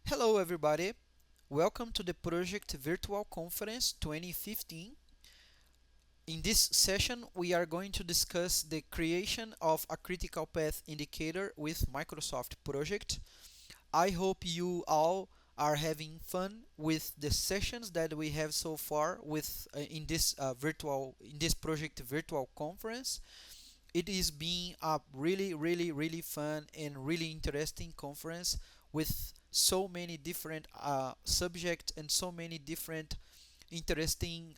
Hello everybody, welcome to the Project Virtual Conference 2015. In this session, we are going to discuss the creation of a critical path indicator with Microsoft Project. I hope you all are having fun with the sessions that we have so far with in this project virtual conference. It is being a really fun and really interesting conference with so many different subjects and so many different interesting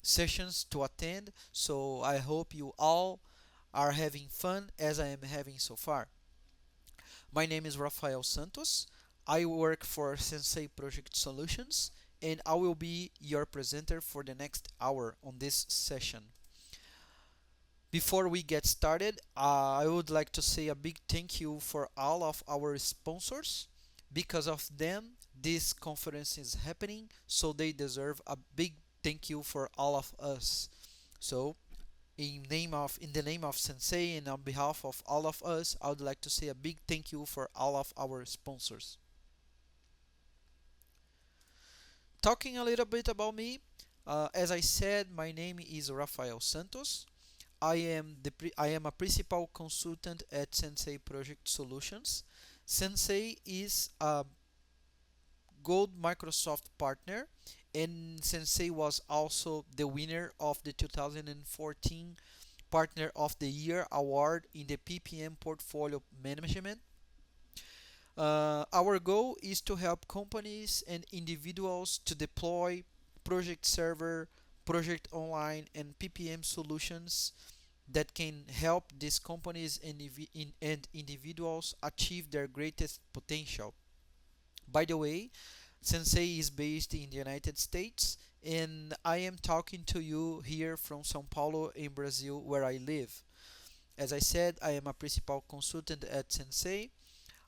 sessions to attend. So I hope you all are having fun as I am having so far. My name is Raphael Santos. I work for Sensei Project Solutions, and I will be your presenter for the next hour on this session. Before we get started, I would like to say a big thank you for all of our sponsors. Because of them, this conference is happening, so they deserve a big thank you for all of us. So, in the name of Sensei and on behalf of all of us, I would like to say a big thank you for all of our sponsors. Talking a little bit about me, as I said, my name is Raphael Santos. I am a principal consultant at Sensei Project Solutions. Sensei is a Gold Microsoft partner, and Sensei was also the winner of the 2014 Partner of the Year award in the PPM Portfolio Management. Our goal is to help companies and individuals to deploy project server, project online, and PPM solutions that can help these companies and individuals achieve their greatest potential. By the way, Sensei is based in the United States, and I am talking to you here from São Paulo in Brazil, where I live. As I said, I am a principal consultant at Sensei.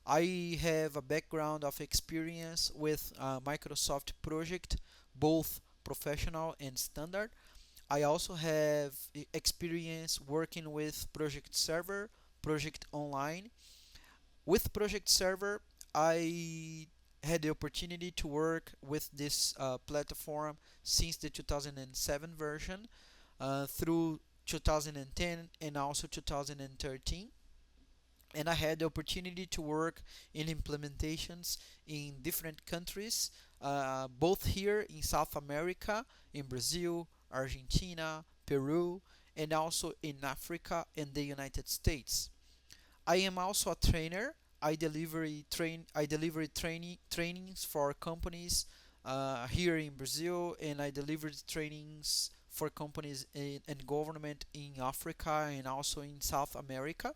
I have a background of experience with Microsoft Project, both professional and standard. I also have experience working with Project Server, Project Online. With Project Server, I had the opportunity to work with this platform since the 2007 version through 2010 and also 2013, and I had the opportunity to work in implementations in different countries, both here in South America, in Brazil, Argentina, Peru, and also in Africa and the United States. I am also a trainer. I deliver trainings for companies here in Brazil, and I delivered trainings for companies and government in Africa and also in South America.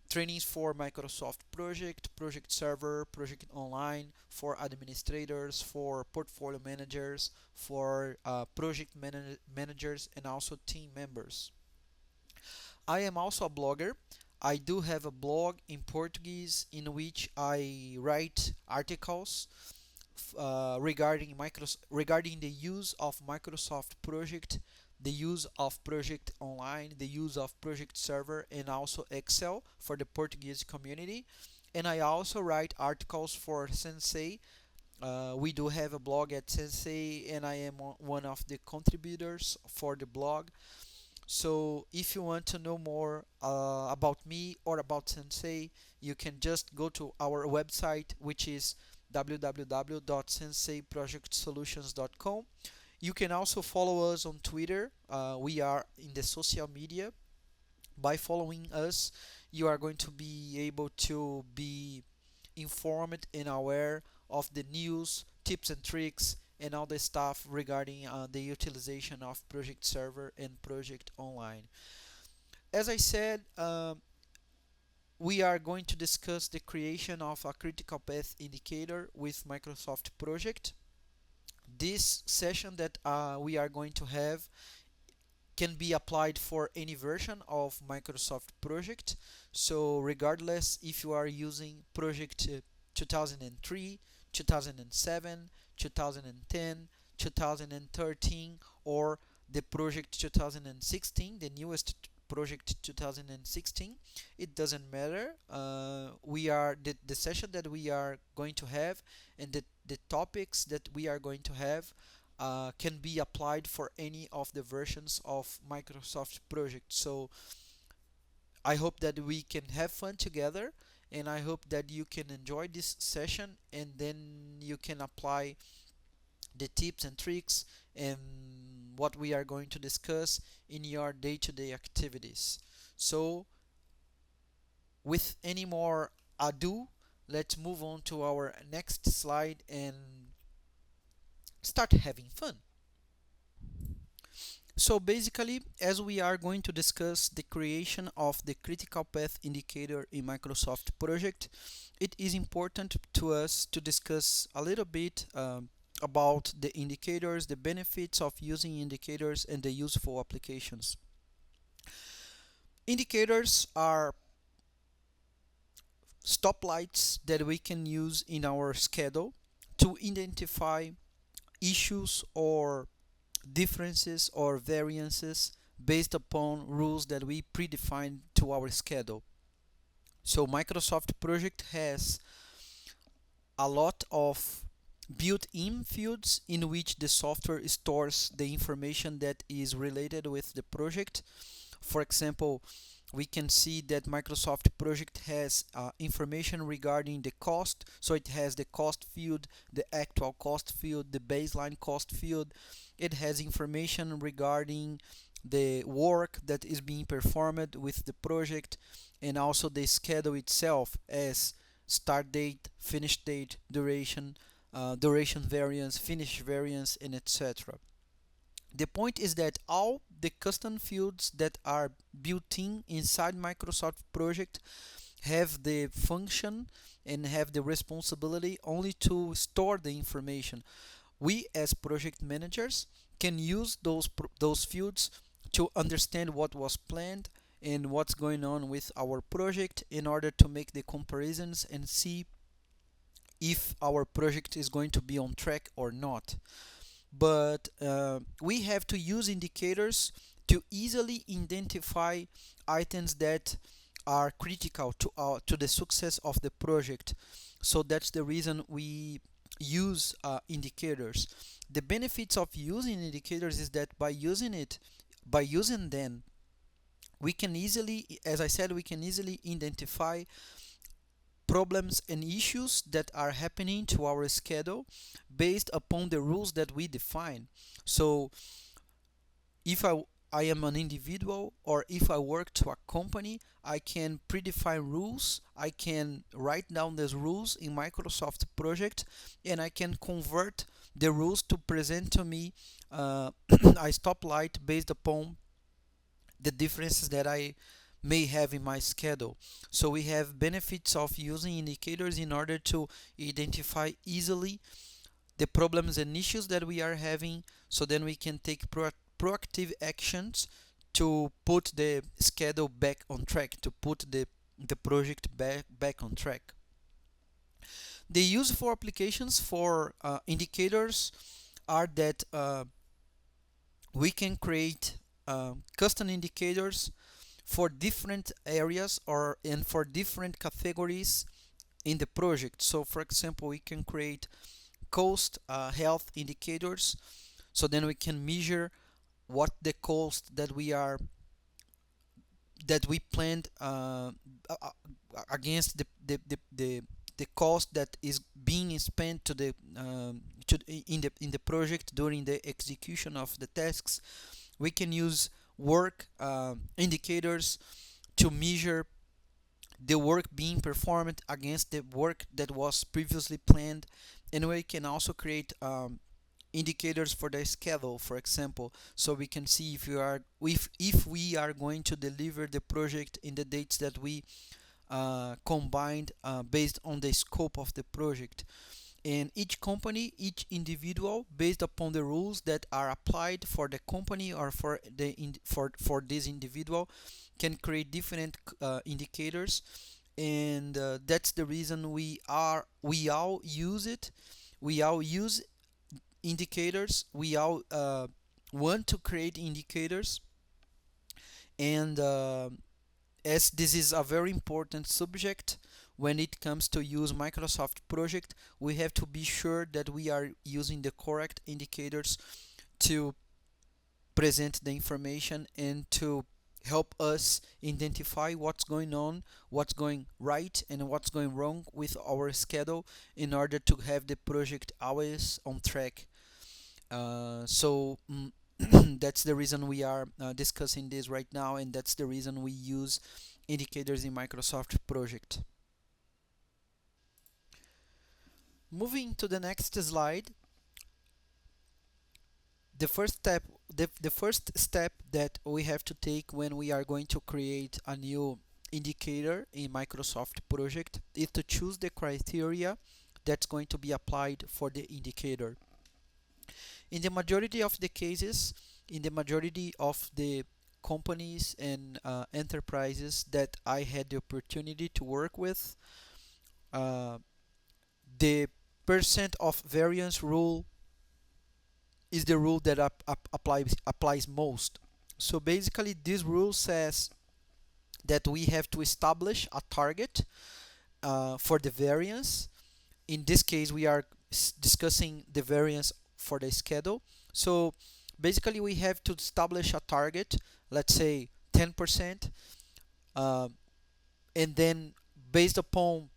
Trainings for Microsoft Project, Project Server, Project Online, for administrators, for portfolio managers, for managers, and also team members. I am also a blogger. I do have a blog in Portuguese in which I write articles regarding the use of Microsoft Project, the use of Project Online, the use of Project Server, and also Excel for the Portuguese community. And I also write articles for Sensei. We do have a blog at Sensei, and I am one of the contributors for the blog. So if you want to know more about me or about Sensei, you can just go to our website, which is www.senseiprojectsolutions.com. You can also follow us on Twitter. We are in the social media. By following us, you are going to be able to be informed and aware of the news, tips and tricks, and all the stuff regarding the utilization of Project Server and Project Online. As I said, we are going to discuss the creation of a critical path indicator with Microsoft Project. This session that we are going to have can be applied for any version of Microsoft Project. So regardless if you are using Project 2003, 2007, 2010, 2013, or the Project 2016, the newest project 2016. It doesn't matter. We are the session that we are going to have, and the topics that we are going to have can be applied for any of the versions of Microsoft project. So I hope that we can have fun together, and I hope that you can enjoy this session, and then you can apply the tips and tricks and what we are going to discuss in your day-to-day activities. So, with any more ado, let's move on to our next slide and start having fun. So basically, as we are going to discuss the creation of the critical path indicator in Microsoft project, it is important to us to discuss a little bit about the indicators, the benefits of using indicators, and the useful applications. Indicators are stoplights that we can use in our schedule to identify issues or differences or variances based upon rules that we predefine to our schedule. So Microsoft project has a lot of built-in fields in which the software stores the information that is related with the project. For example, we can see that Microsoft project has information regarding the cost. So it has the cost field, the actual cost field, the baseline cost field. It has information regarding the work that is being performed with the project, and also the schedule itself as start date, finish date, duration, duration variance, finish variance, and etc. The point is that all the custom fields that are built in inside Microsoft project have the function and have the responsibility only to store the information. We as project managers can use those fields to understand what was planned and what's going on with our project in order to make the comparisons and see if our project is going to be on track or not. But we have to use indicators to easily identify items that are critical to the success of the project. So that's the reason we use indicators. The benefits of using indicators is that by using them, we can easily, as I said, we can easily identify problems and issues that are happening to our schedule based upon the rules that we define. So if I am an individual or if I work to a company, I can predefine rules. I can write down those rules in Microsoft project, and I can convert the rules to present to me a stoplight based upon the differences that I may have in my schedule. So we have benefits of using indicators in order to identify easily the problems and issues that we are having, so then we can take proactive actions to put the schedule back on track, to put the project back on track. The useful applications for indicators are that we can create custom indicators for different areas or and for different categories in the project. So for example, we can create cost health indicators, so then we can measure what the cost that we planned against the cost that is being spent to the in the project during the execution of the tasks. We can use work indicators to measure the work being performed against the work that was previously planned, and we can also create indicators for the schedule, for example, so we can see if we are going to deliver the project in the dates that we combined based on the scope of the project. And each company, each individual, based upon the rules that are applied for the company or for for this individual, can create different indicators, and that's the reason we all use it. We all use indicators. We all want to create indicators, And as this is a very important subject when it comes to use Microsoft project, we have to be sure that we are using the correct indicators to present the information and to help us identify what's going on, what's going right, and what's going wrong with our schedule in order to have the project always on track. That's the reason we are discussing this right now, and that's the reason we use indicators in Microsoft project. Moving to the next slide, the first step that we have to take when we are going to create a new indicator in Microsoft project is to choose the criteria that's going to be applied for the indicator. In the majority of the cases, in the majority of the companies and enterprises that I had the opportunity to work with, uh, the percent of variance rule is the rule that applies most. So basically, this rule says that we have to establish a target for the variance. In this case, we are discussing the variance for the schedule. So basically, we have to establish a target, let's say 10%, uh, and then based upon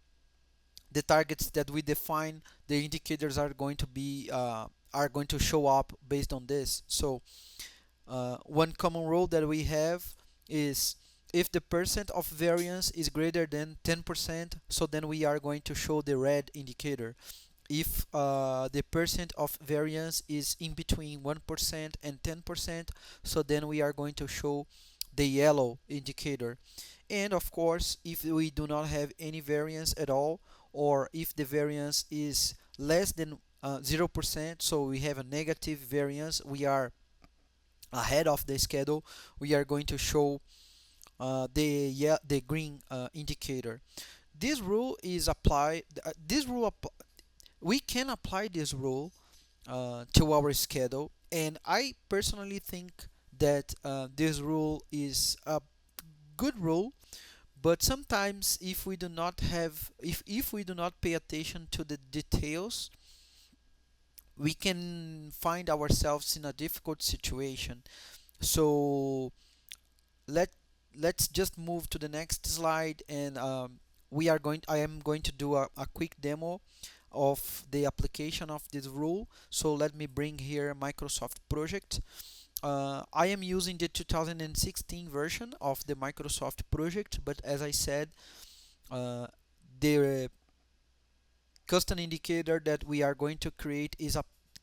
the targets that we define, the indicators are going to show up based on this. So one common rule that we have is if the percent of variance is greater than 10%, so then we are going to show the red indicator. If the percent of variance is in between 1% and 10%, so then we are going to show the yellow indicator. And of course, if we do not have any variance at all, or if the variance is less than 0%, so we have a negative variance, we are ahead of the schedule, we are going to show the green indicator. This rule is applied. We can apply this rule to our schedule, and I personally think that this rule is a good rule. But sometimes, if we do not pay attention to the details, we can find ourselves in a difficult situation. So let let's just move to the next slide, and I am going to do a quick demo of the application of this rule. So let me bring here Microsoft project. I am using the 2016 version of the Microsoft project, but as I said, the custom indicator that we are going to create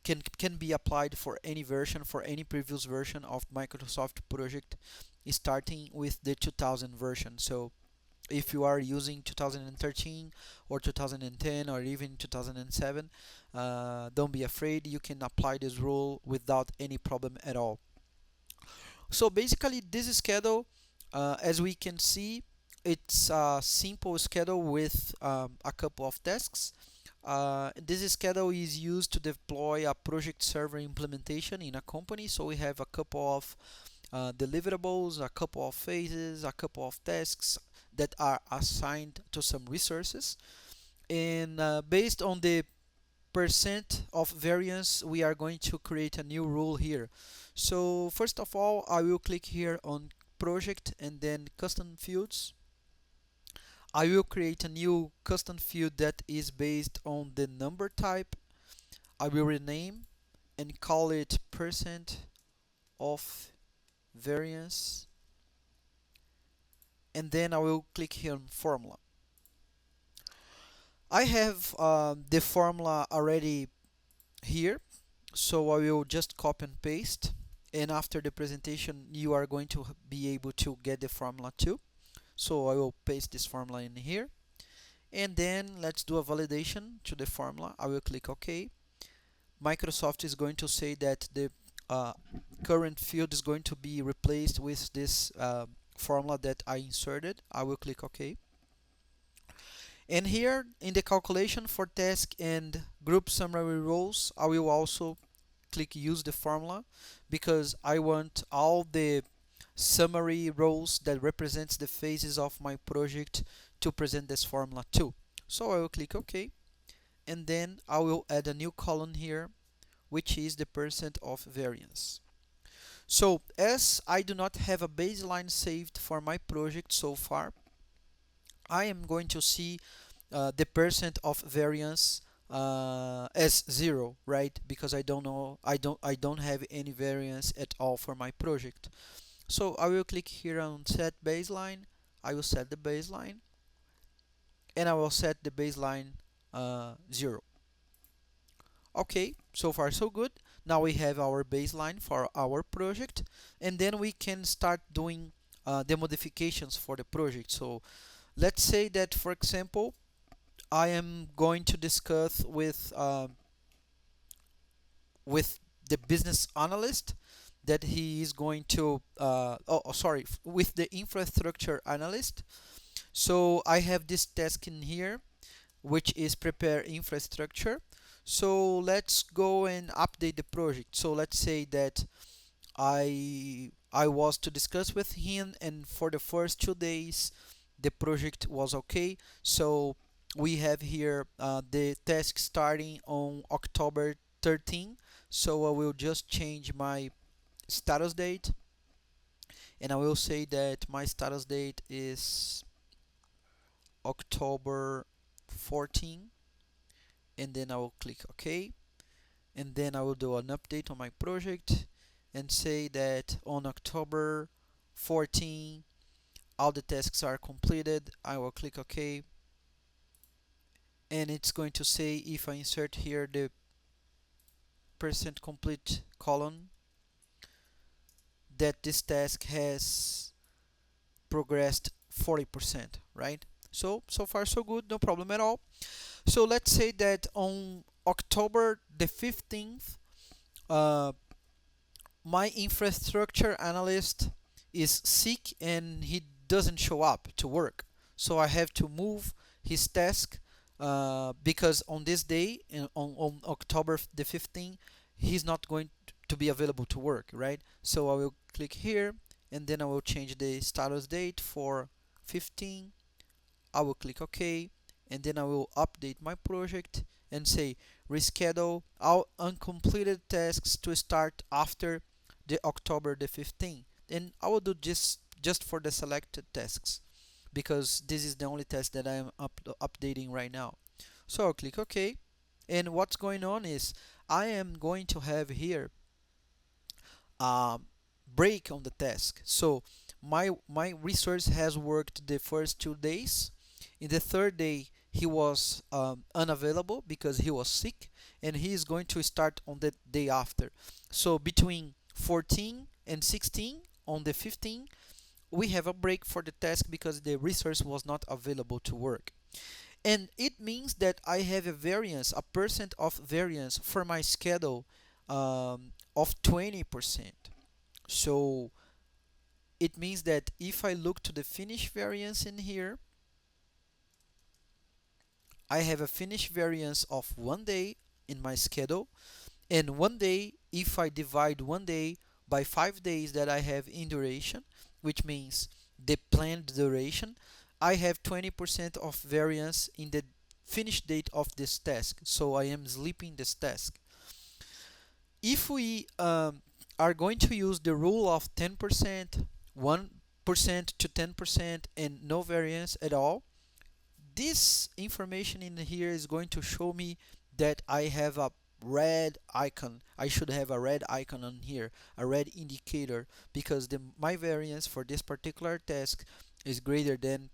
can be applied for any version, for any previous version of Microsoft project, starting with the 2000 version. So if you are using 2013 or 2010 or even 2007, don't be afraid, you can apply this rule without any problem at all. So basically, this schedule, as we can see, it's a simple schedule with a couple of tasks. This schedule is used to deploy a project server implementation in a company. So we have a couple of deliverables, a couple of phases, a couple of tasks that are assigned to some resources. And based on the percent of variance, we are going to create a new rule here. So first of all, I will click here on project and then custom fields. I will create a new custom field that is based on the number type. I will rename and call it percent of variance, and then I will click here on formula. I have the formula already here, so I will just copy and paste, and after the presentation you are going to be able to get the formula too. So I will paste this formula in here, and then let's do a validation to the formula. I will click OK. Microsoft is going to say that the uh, current field is going to be replaced with this formula that I inserted. I will click OK. And here in the calculation for task and group summary roles, I will also click use the formula, because I want all the summary rows that represents the phases of my project to present this formula too. So I will click OK, and then I will add a new column here, which is the percent of variance. So as I do not have a baseline saved for my project so far, I am going to see the percent of variance as 0, right? Because I don't have any variance at all for my project. So I will click here on set baseline. I will set the baseline, and I will set the baseline 0. Okay, so far so good. Now we have our baseline for our project, and then we can start doing the modifications for the project. So let's say that, for example, I am going to discuss with the business analyst that he is going to sorry, with the infrastructure analyst. So I have this task in here, which is prepare infrastructure. So let's go and update the project. So let's say that I was to discuss with him, and for the first 2 days the project was okay. So we have here the task starting on October 13. So I will just change my status date, and I will say that my status date is October 14, and then I will click OK, and then I will do an update on my project and say that on October 14 all the tasks are completed. I will click OK, and it's going to say, if I insert here the percent complete column, that this task has progressed 40%, right? So far so good, no problem at all. So let's say that on October the 15th, uh, my infrastructure analyst is sick and he doesn't show up to work. So I have to move his task because on this day, on October the 15th, he's not going to be available to work, right? So I will click here, and then I will change the status date for 15. I will click OK, and then I will update my project and say reschedule all uncompleted tasks to start after the October the 15th. And I will do this just for the selected tasks, because this is the only task that I am updating right now. So I'll click OK, and what's going on is I am going to have here a break on the task. So my resource has worked the first 2 days. In the third day, he was unavailable because he was sick, and he is going to start on the day after. So between 14 and 16, on the 15th, we have a break for the task because the resource was not available to work. And it means that I have a variance, a percent of variance for my schedule of 20%. So it means that if I look to the finish variance in here, I have a finish variance of 1 day in my schedule, and 1 day, if I divide 1 day by 5 days that I have in duration, which means the planned duration, I have 20% of variance in the finish date of this task. So I am sleeping this task. If we are going to use the rule of 10%, 1% to 10%, and no variance at all, this information in here is going to show me that I have a red icon. I should have a red icon on here, a red indicator, because my variance for this particular task is greater than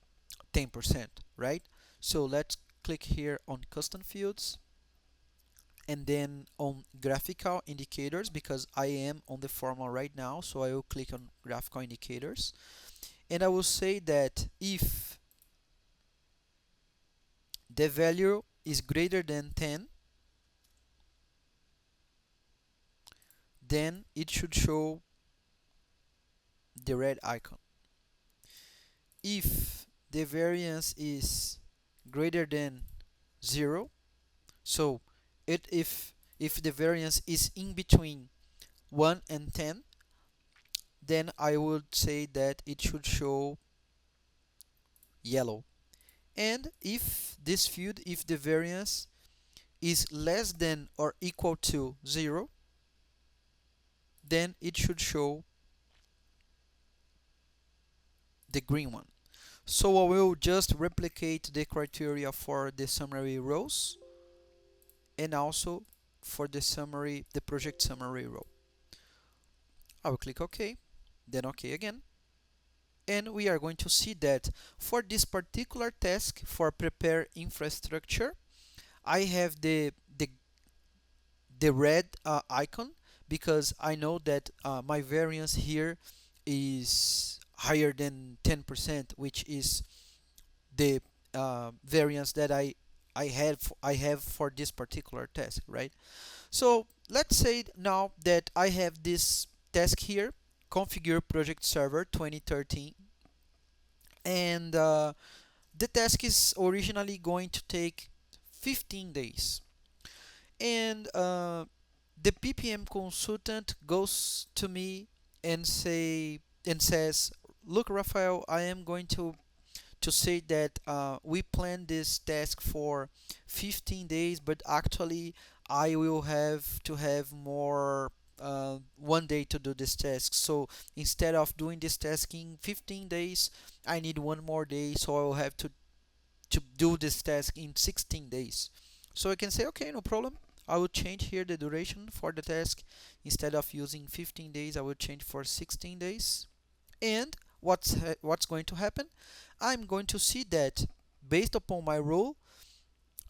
10%, right? So let's click here on custom fields, and then on graphical indicators, because I am on the formula right now. So I will click on graphical indicators, and I will say that if the value is greater than 10, then it should show the red icon. If the variance is greater than 0, so if the variance is in between 1 and 10, then I would say that it should show yellow. And if this field, if the variance is less than or equal to 0, then it should show the green one. So I will just replicate the criteria for the summary rows and also for the project summary row. I will click OK, then OK again. And we are going to see that for this particular task for prepare infrastructure, I have the red icon because I know that my variance here is higher than 10%, which is the variance that I have for this particular task, right? So let's say now that I have this task here, configure project server 2013, and the task is originally going to take 15 days. And the PPM consultant goes to me and says, "Look, Raphael, I am going to say that we planned this task for 15 days, but actually I will have to have more 1 day to do this task. So instead of doing this task in 15 days, I need one more day, so I will have to do this task in 16 days." So I can say, okay, no problem. I will change here the duration for the task. Instead of using 15 days, I will change for 16 days. And what's going to happen? I'm going to see that based upon my rule,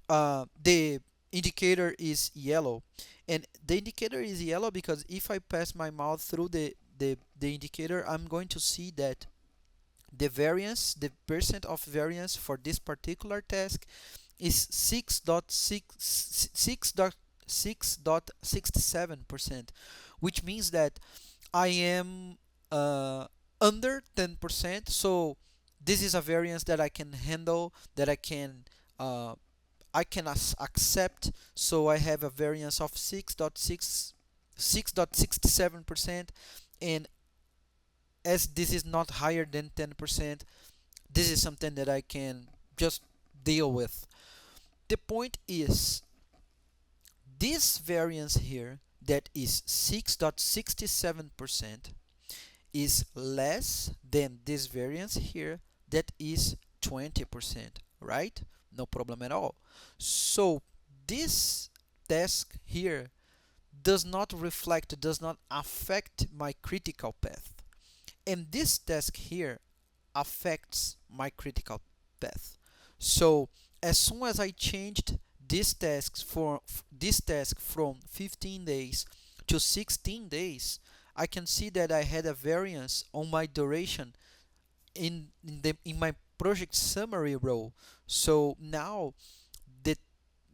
the indicator is yellow, and the indicator is yellow because if I pass my mouse through the indicator, I'm going to see that the variance, the percent of variance for this particular task is 6.67%, which means that I am under 10%. So this is a variance that I can handle, that uh, I can accept. So I have a variance of 6.67%, and as this is not higher than 10%, this is something that I can just deal with. The point is, this variance here that is 6.67% is less than this variance here that is 20%, right? No problem at all. So this task here does not reflect, does not affect my critical path. And this task here affects my critical path. So as soon as I changed this task from 15 days to 16 days, I can see that I had a variance on my duration in my project summary row. So now the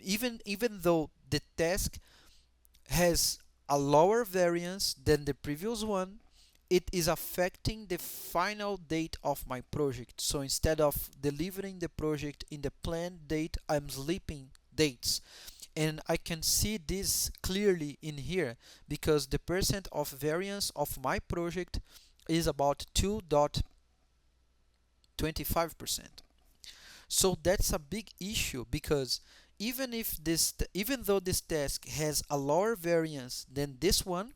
even though the task has a lower variance than the previous one, it is affecting the final date of my project. So instead of delivering the project in the planned date, I'm slipping dates. And I can see this clearly in here because the percent of variance of my project is about 2.25%. So that's a big issue because even though this task has a lower variance than this one,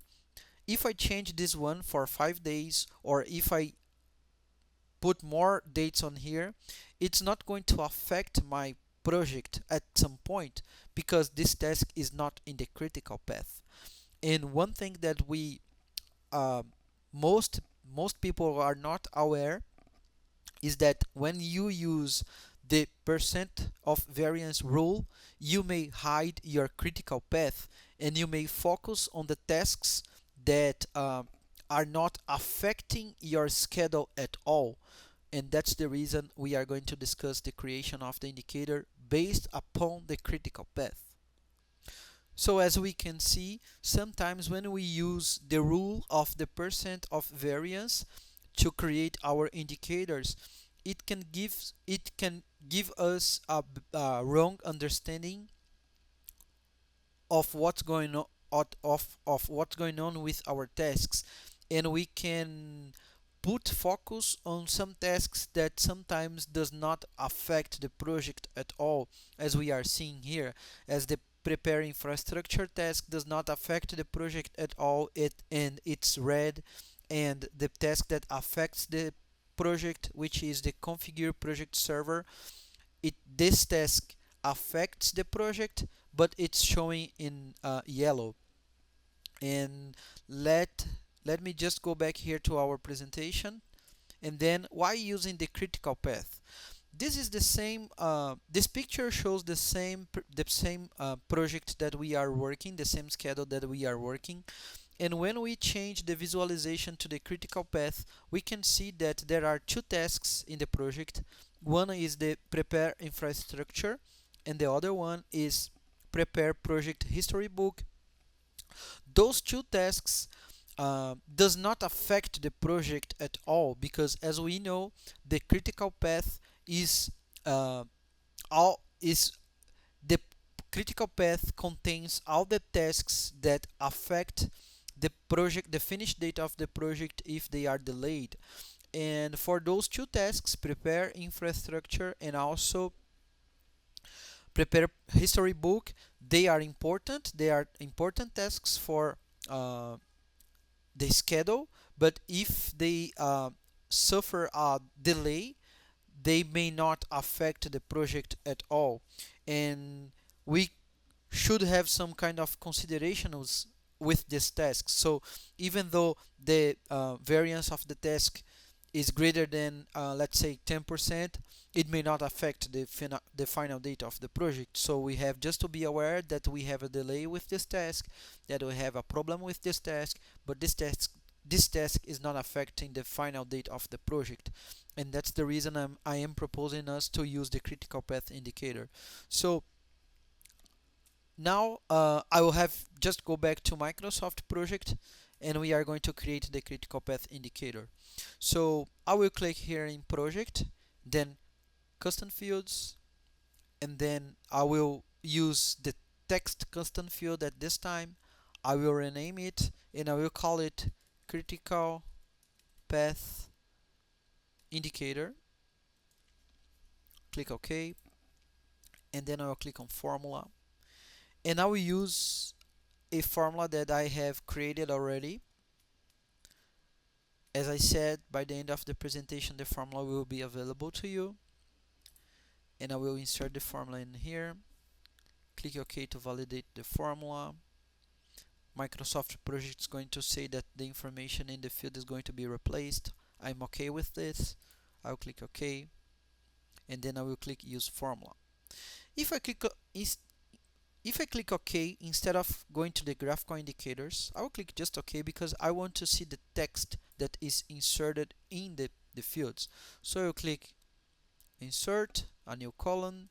if I change this one for 5 days, or if I put more dates on here, it's not going to affect my project at some point because this task is not in the critical path. And one thing that we uh, most most people are not aware is that when you use the percent of variance rule, you may hide your critical path and you may focus on the tasks that are not affecting your schedule at all. And that's the reason we are going to discuss the creation of the indicator based upon the critical path. So as we can see, sometimes when we use the rule of the percent of variance to create our indicators, it can give us a wrong understanding of what's going on of what's going on with our tasks. and we can put focus on some tasks that sometimes does not affect the project at all, as we are seeing here, as the prepare infrastructure task does not affect the project at all, and it's red, and the task that affects the project, which is the configure project server, this task affects the project, but it's showing in yellow. And let let me just go back here to our presentation. And then why using the critical path? This is the same, this picture shows the same project that we are working, the same schedule that we are working. And when we change the visualization to the critical path, we can see that there are two tasks in the project. One is the prepare infrastructure, and the other one is prepare project history book. Those two tasks does not affect the project at all, because as we know, the critical path is uh, all is the critical path contains all the tasks that affect the project, the finish date of the project if they are delayed. And for those two tasks, prepare infrastructure and also prepare history book, they are important. They are important tasks for uh, the schedule, but if they suffer a delay, they may not affect the project at all. And we should have some kind of considerations with this task. So even though the variance of the task is greater than let's say 10%, it may not affect the final date of the project. So we have just to be aware that we have a delay with this task, that we have a problem with this task, but this task is not affecting the final date of the project. And that's the reason I am proposing us to use the critical path indicator. So now I will have just go back to Microsoft project, and we are going to create the critical path indicator. So I will click here in project, then custom fields, and then I will use the text custom field at this time. I will rename it and I will call it critical path indicator. Click OK, and then I will click on formula, and I will use a formula that I have created already. As I said, by the end of the presentation, the formula will be available to you. And I will insert the formula in here. Click OK to validate the formula. Microsoft project is going to say that the information in the field is going to be replaced. I'm okay with this. I'll click OK, and then I will click use formula. If I click if I click OK, instead of going to the graphical indicators, I will click just OK because I want to see the text that is inserted in the fields. So I'll click insert, a new column,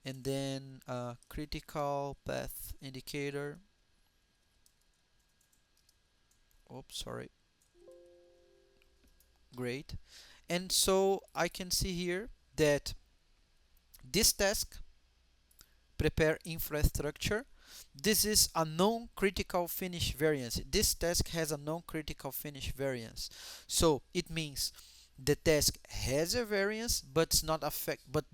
and then critical path indicator. Oops, sorry. Great. And so I can see here that this task, prepare infrastructure, this is a non-critical finish variance. This task has a non-critical finish variance. So it means the task has a variance, but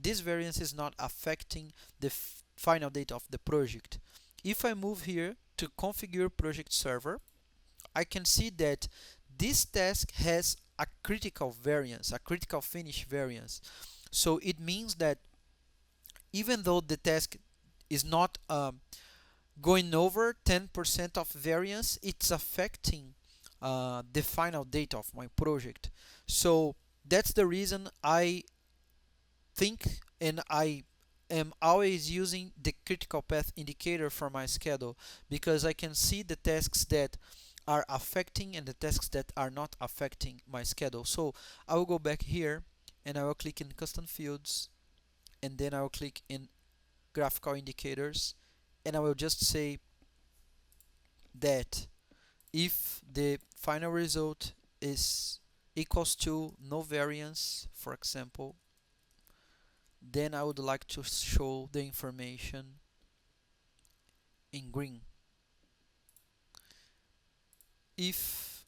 this variance is not affecting the final date of the project. If I move here to configure project server, I can see that this task has a critical variance, a critical finish variance. So it means that even though the task is not going over 10% of variance, it's affecting the final date of my project. So that's the reason I think, and I am always using the critical path indicator for my schedule, because I can see the tasks that are affecting and the tasks that are not affecting my schedule. So I will go back here and I will click in custom fields, and then I will click in graphical indicators, and I will just say that if the final result is equals to no variance, for example, then I would like to show the information in green. If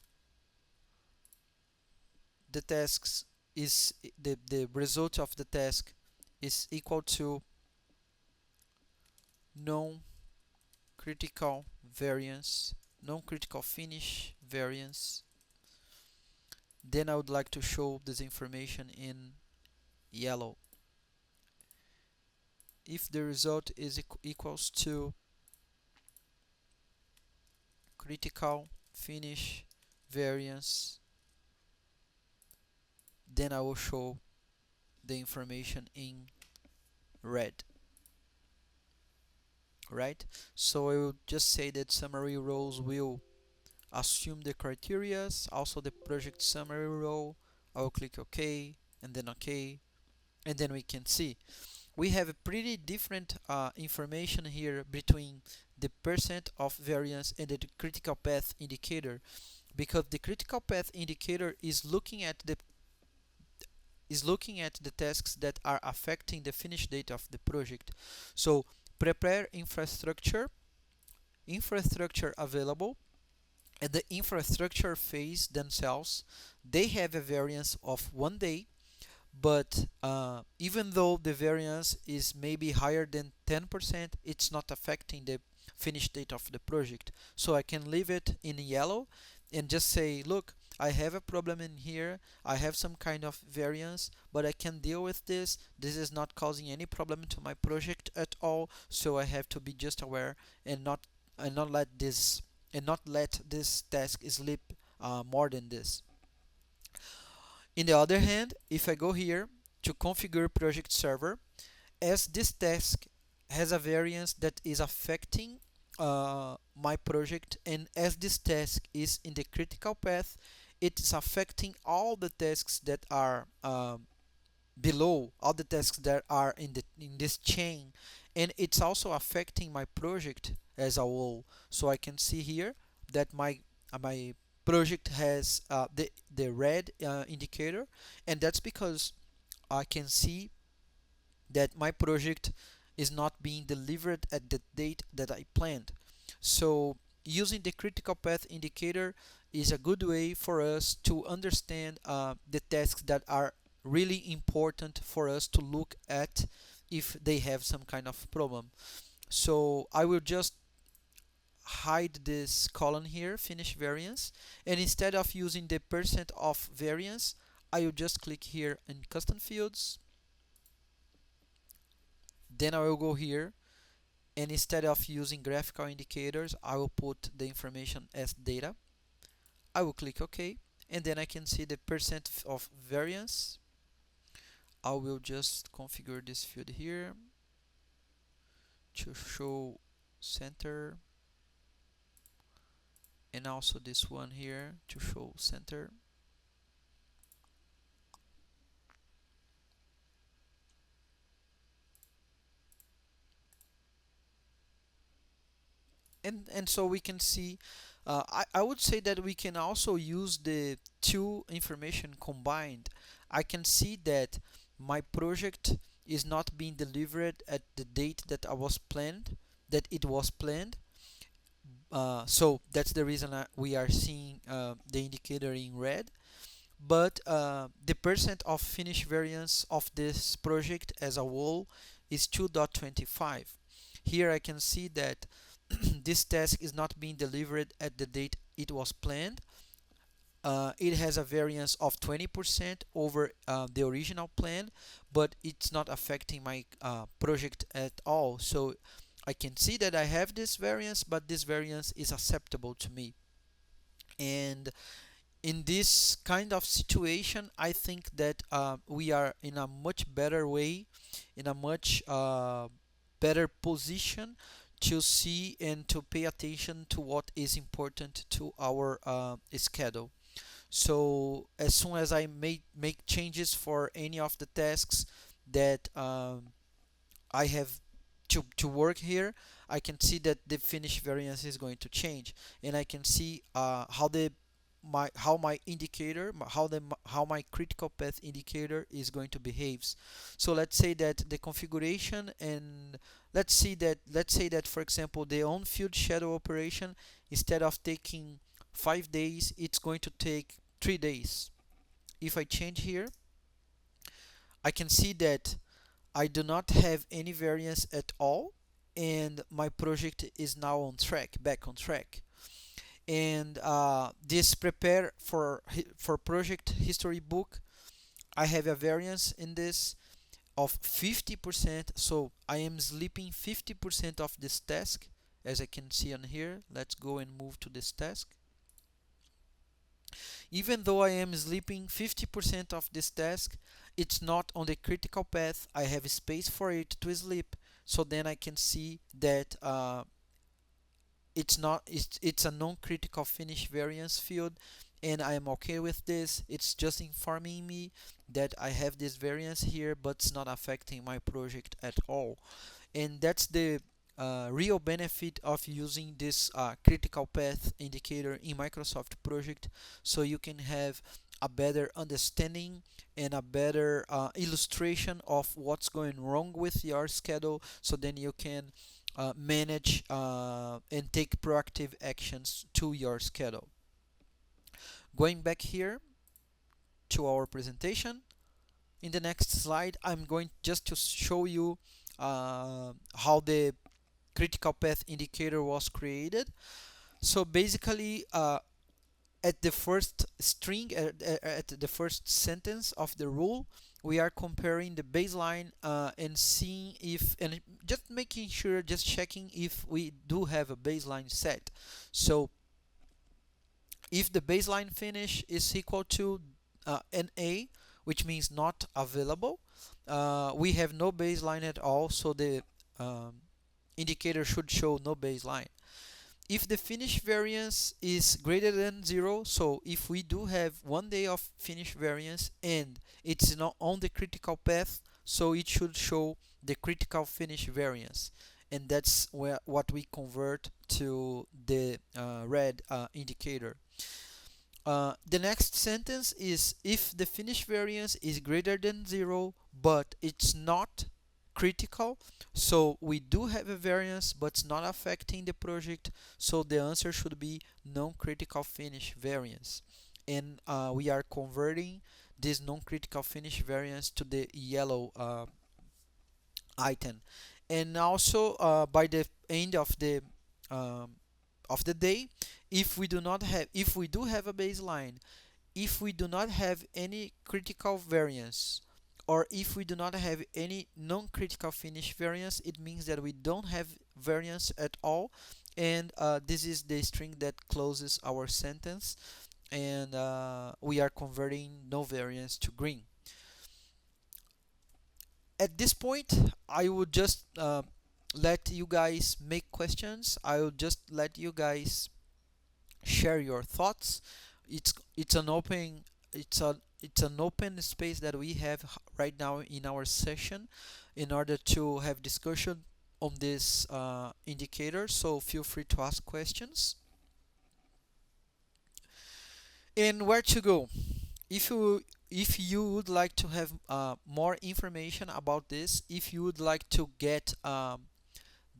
the tasks is the result of the task is equal to non-critical variance, non-critical finish variance, then I would like to show this information in yellow. If the result is equals to critical finish variance, then I will show the information in red. Right? So I will just say that summary rows will assume the criterias, also the project summary row. I will click OK and then OK, and then we can see we have a pretty different information here between the percent of variance and the critical path indicator, because the critical path indicator is looking at the tasks that are affecting the finish date of the project. So prepare infrastructure available, and the infrastructure phase themselves, they have a variance of 1 day, but even though the variance is maybe higher than 10%, it's not affecting the finish date of the project. So I can leave it in yellow and just say, look, I have a problem in here, I have some kind of variance, but I can deal with this. This is not causing any problem to my project at all, so I have to be just aware and not let this task slip more than this. In the other hand, if I go here to configure project server, as this task has a variance that is affecting my project, and as this task is in the critical path, it is affecting all the tasks that are below, all the tasks that are in this chain, and it's also affecting my project as a whole. So I can see here that my project has the red indicator, and that's because I can see that my project is not being delivered at the date that I planned. So using the critical path indicator is a good way for us to understand the tasks that are really important for us to look at if they have some kind of problem. So I will just hide this column here, finish variance, and instead of using the percent of variance, I will just click here in custom fields. Then I will go here, and instead of using graphical indicators, I will put the information as data. I will click OK, and then I can see the percent of variance. I will just configure this field here to show center, and also this one here to show center. And so we can see, I would say that we can also use the two information combined. I can see that my project is not being delivered at the date that it was planned. So that's the reason we are seeing the indicator in red. But the percent of finish variance of this project as a whole is 2.25. Here I can see that this task is not being delivered at the date it was planned. It has a variance of 20% over the original plan, but it's not affecting my project at all. So I can see that I have this variance, but this variance is acceptable to me. And in this kind of situation, I think that we are in a much better way, in a much better position to see and to pay attention to what is important to our schedule. So as soon as I make changes for any of the tasks that I have to work here, I can see that the finish variance is going to change, and I can see how my indicator, how my critical path indicator is going to behaves. So let's say that the configuration, and let's say that for example the on-field shadow operation, instead of taking 5 days, it's going to take 3 days. if I change here, I can see that I do not have any variance at all, and my project is now on track, back on track. And this prepare for project history book, I have a variance in this of 50%. So I am sleeping 50% of this task, as I can see on here. Let's go and move to this task. Even though I am sleeping 50% of this task, it's not on the critical path. I have space for it to sleep. So then I can see that it's a non-critical finish variance field, and I am okay with this. It's just informing me that I have this variance here, but it's not affecting my project at all. And that's the real benefit of using this critical path indicator in Microsoft project, so you can have a better understanding and a better illustration of what's going wrong with your schedule, so then you can manage and take proactive actions to your schedule. Going back here to our presentation, in the next slide I'm going just to show you how the critical path indicator was created. So basically, at the first string, at the first sentence of the rule, we are comparing the baseline and seeing if, and just making sure, just checking if we do have a baseline set. So if the baseline finish is equal to NA, which means not available, we have no baseline at all, so the indicator should show no baseline. If the finish variance is greater than 0, so if we do have 1 day of finish variance and it's not on the critical path, so it should show the critical finish variance, and that's what we convert to the red indicator. The next sentence is if the finish variance is greater than 0 but it's not critical, so we do have a variance but it's not affecting the project, so the answer should be non-critical finish variance, and we are converting this non-critical finish variance to the yellow item. And also by the end of the day, if we do have a baseline, if we do not have any critical variance, or if we do not have any non-critical finish variance, it means that we don't have variance at all, and this is the string that closes our sentence, and we are converting no variance to green. At this point, I would just let you guys make questions. I will just let you guys share your thoughts. It's an open it's an open space that we have right now in our session in order to have discussion on this indicator, so feel free to ask questions. And where to go? If you would like to have more information about this, if you would like to get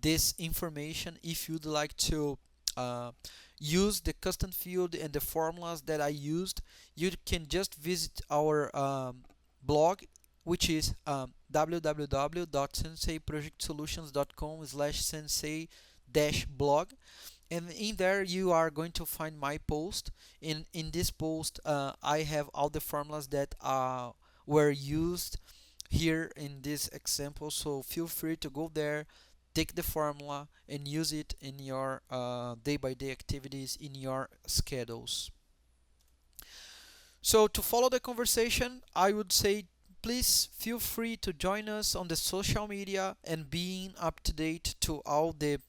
this information, if you'd like to uh, use the custom field and the formulas that I used, you can just visit our blog, which is www.senseiprojectsolutions.com/sensei-blog, and in there you are going to find my post. In this post I have all the formulas that were used here in this example, so feel free to go there, take the formula and use it in your day-by-day activities, in your schedules. So to follow the conversation, I would say please feel free to join us on the social media and being up to date to all the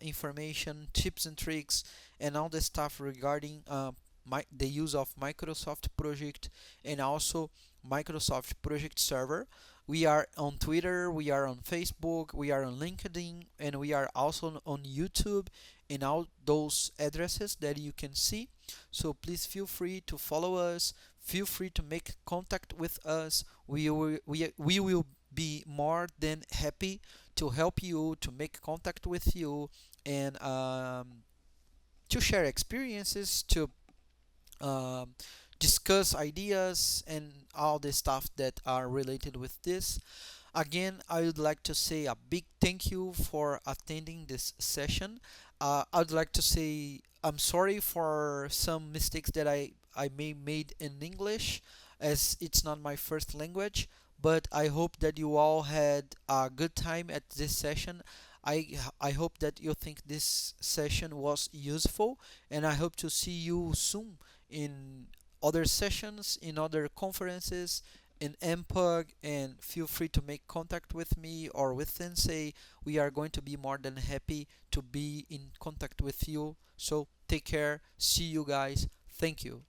information, tips and tricks, and all the stuff regarding the use of Microsoft Project and also Microsoft Project Server. We are on Twitter, we are on Facebook, we are on LinkedIn, and we are also on YouTube, and all those addresses that you can see. So please feel free to follow us, feel free to make contact with us. We will be more than happy to help you, to make contact with you, and to share experiences, um, discuss ideas and all the stuff that are related with this. Again, I would like to say a big thank you for attending this session. I would like to say I'm sorry for some mistakes that I may made in English, as it's not my first language, but I hope that you all had a good time at this session. I hope that you think this session was useful, and I hope to see you soon in other sessions, in other conferences, in MPUG, and feel free to make contact with me or with Sensei. We are going to be more than happy to be in contact with you. So take care. See you guys. Thank you.